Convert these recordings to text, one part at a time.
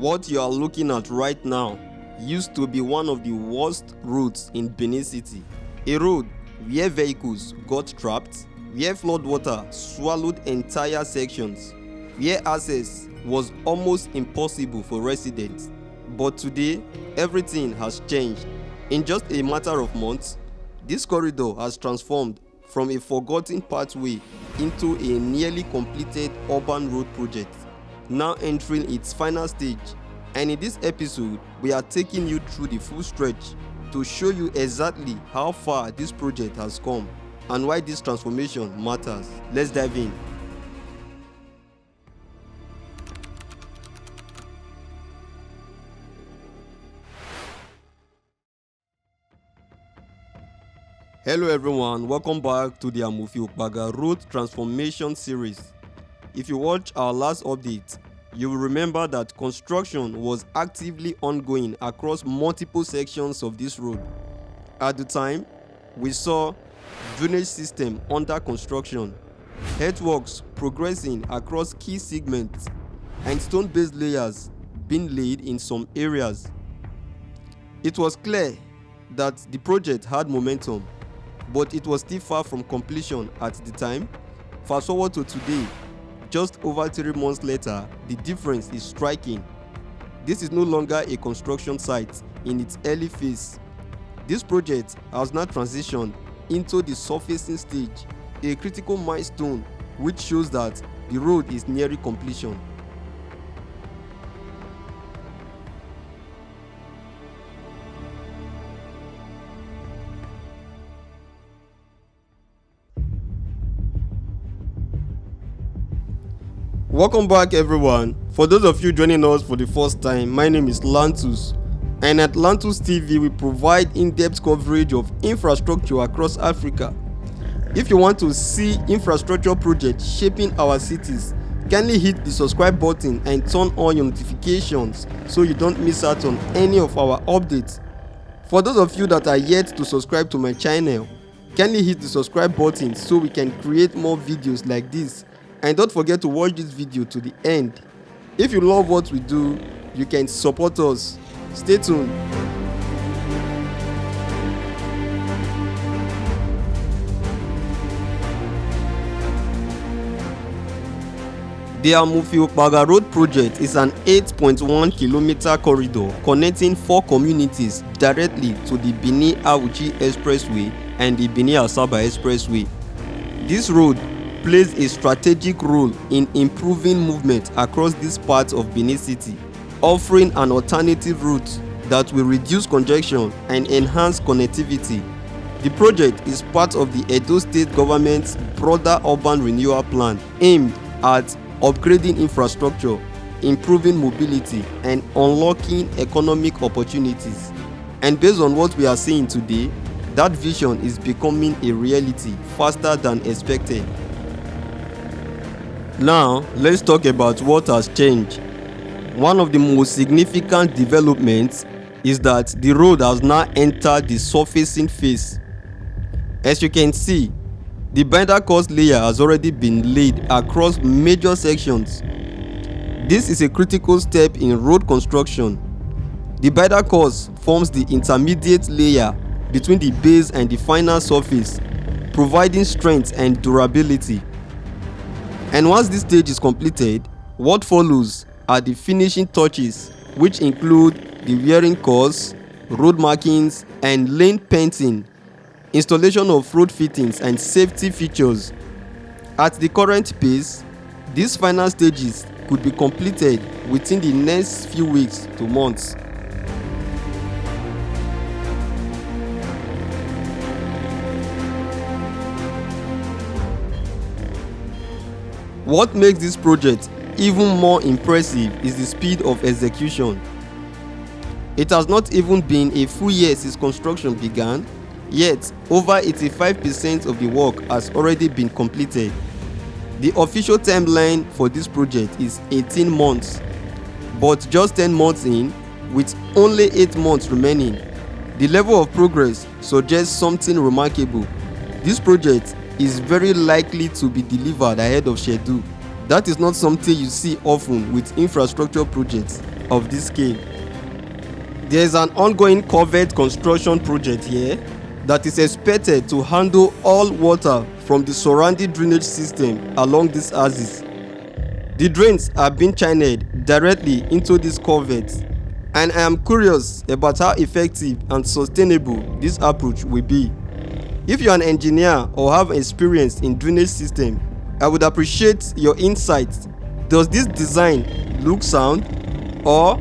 What you are looking at right now used to be one of the worst roads in Benin City. A road where vehicles got trapped, where floodwater swallowed entire sections, where access was almost impossible for residents. But today, everything has changed. In just a matter of months, this corridor has transformed from a forgotten pathway into a nearly completed urban road project, now entering its final stage. And in this episode, we are taking you through the full stretch to show you exactly how far this project has come and why this transformation matters. Let's dive in. Hello everyone, welcome back to the Amufi Okpagha Road Transformation Series. If you watch our last update, you will remember that construction was actively ongoing across multiple sections of this road. At the time, we saw drainage system under construction, earthworks progressing across key segments, and stone-based layers being laid in some areas. It was clear that the project had momentum, but it was still far from completion at the time. Fast forward to today, just over 3 months later, the difference is striking. This is no longer a construction site in its early phase. This project has now transitioned into the surfacing stage, a critical milestone which shows that the road is nearing completion. Welcome back everyone. For those of you joining us for the first time, my name is Lantus, and at LantusTV we provide in-depth coverage of infrastructure across Africa. If you want to see infrastructure projects shaping our cities, kindly hit the subscribe button and turn on your notifications so you don't miss out on any of our updates. For those of you that are yet to subscribe to my channel, kindly hit the subscribe button so we can create more videos like this. And don't forget to watch this video to the end. If you love what we do, you can support us. Stay tuned. The Amufi Okpagha Road project is an 8.1 kilometer corridor connecting 4 communities directly to the Benin Auchi Expressway and the Benin Asaba Expressway. This road plays a strategic role in improving movement across this part of Benin City, offering an alternative route that will reduce congestion and enhance connectivity. The project is part of the Edo State government's broader urban renewal plan aimed at upgrading infrastructure, improving mobility, and unlocking economic opportunities. And based on what we are seeing today, that vision is becoming a reality faster than expected. Now, let's talk about what has changed. One of the most significant developments is that the road has now entered the surfacing phase. As you can see, the binder course layer has already been laid across major sections. This is a critical step in road construction. The binder course forms the intermediate layer between the base and the final surface, providing strength and durability. And once this stage is completed, what follows are the finishing touches, which include the wearing course, road markings, and lane painting, installation of road fittings and safety features. At the current pace, these final stages could be completed within the next few weeks to months. What makes this project even more impressive is the speed of execution. It has not even been a full year since construction began, yet over 85% of the work has already been completed. The official timeline for this project is 18 months, but just 10 months in, with only 8 months remaining, the level of progress suggests something remarkable. This project is very likely to be delivered ahead of schedule. That is not something you see often with infrastructure projects of this scale. There is an ongoing culvert construction project here that is expected to handle all water from the surrounding drainage system along these axis. The drains are being channeled directly into these culverts, and I am curious about how effective and sustainable this approach will be. If you are an engineer or have experience in drainage system, I would appreciate your insights. Does this design look sound, or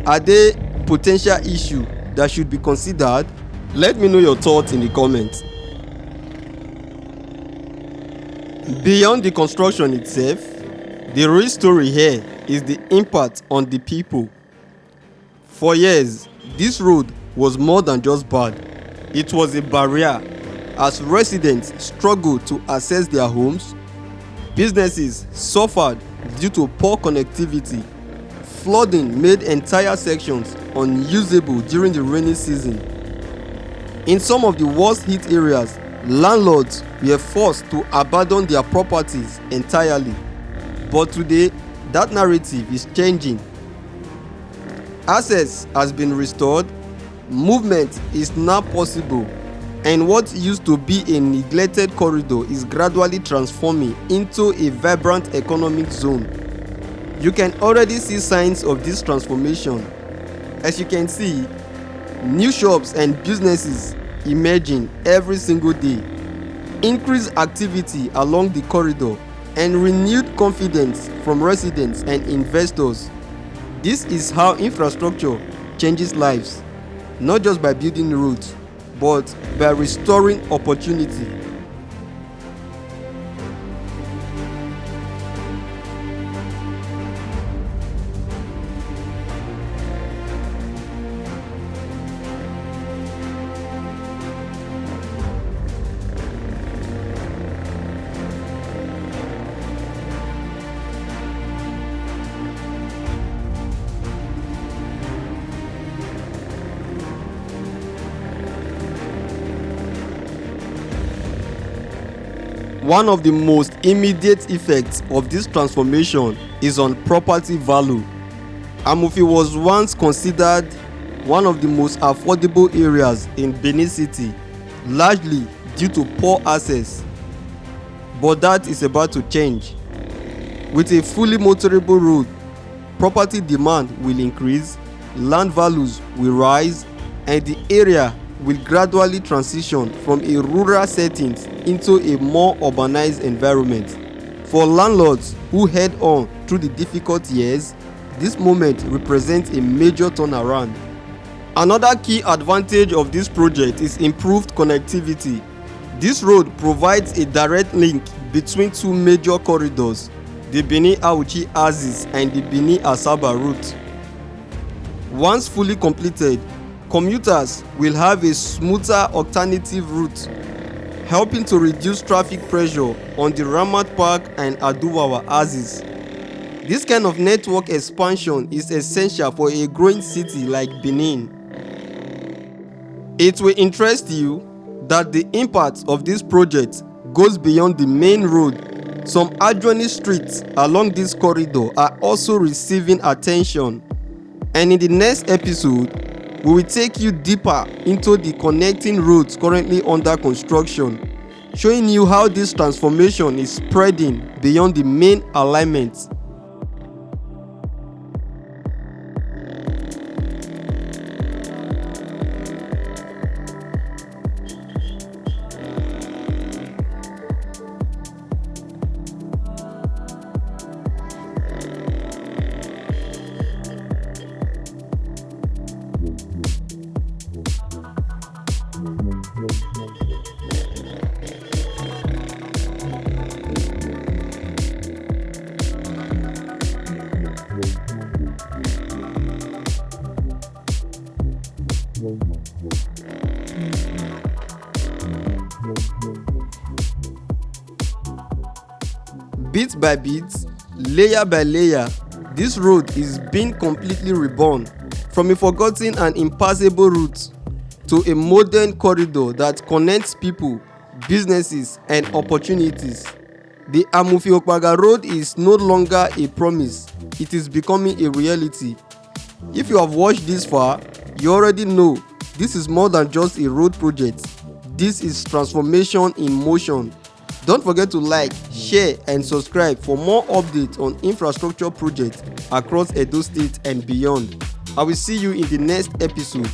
are there potential issues that should be considered? Let me know your thoughts in the comments. Beyond the construction itself, the real story here is the impact on the people. For years, this road was more than just bad. It was a barrier as residents struggled to access their homes. Businesses suffered due to poor connectivity. Flooding made entire sections unusable during the rainy season. In some of the worst hit areas, landlords were forced to abandon their properties entirely. But today, that narrative is changing. Access has been restored, movement is now possible, and what used to be a neglected corridor is gradually transforming into a vibrant economic zone. You can already see signs of this transformation. As you can see, new shops and businesses emerging every single day, increased activity along the corridor, and renewed confidence from residents and investors. This is how infrastructure changes lives, not just by building roads, but by restoring opportunity. One of the most immediate effects of this transformation is on property value. Amufi was once considered one of the most affordable areas in Benin City, largely due to poor access. But that is about to change. With a fully motorable road, property demand will increase, land values will rise, and the area will gradually transition from a rural setting into a more urbanized environment. For landlords who head on through the difficult years, this moment represents a major turnaround. Another key advantage of this project is improved connectivity. This road provides a direct link between two major corridors, the Benin Auchi axis and the Benin Asaba route. Once fully completed, commuters will have a smoother alternative route, helping to reduce traffic pressure on the Ramat Park and Aduwawa axis. This kind of network expansion is essential for a growing city like Benin. It will interest you that the impact of this project goes beyond the main road. Some adjoining streets along this corridor are also receiving attention, and in the next episode, we will take you deeper into the connecting roads currently under construction, showing you how this transformation is spreading beyond the main alignment. Bit by bit, layer by layer, this road is being completely reborn, from a forgotten and impassable route to a modern corridor that connects people, businesses, and opportunities. The Amufi Okpagha road is no longer a promise, it is becoming a reality. If you have watched this far, you already know this is more than just a road project. This is transformation in motion. Don't forget to like, share and subscribe for more updates on infrastructure projects across Edo State and beyond. I will see you in the next episode.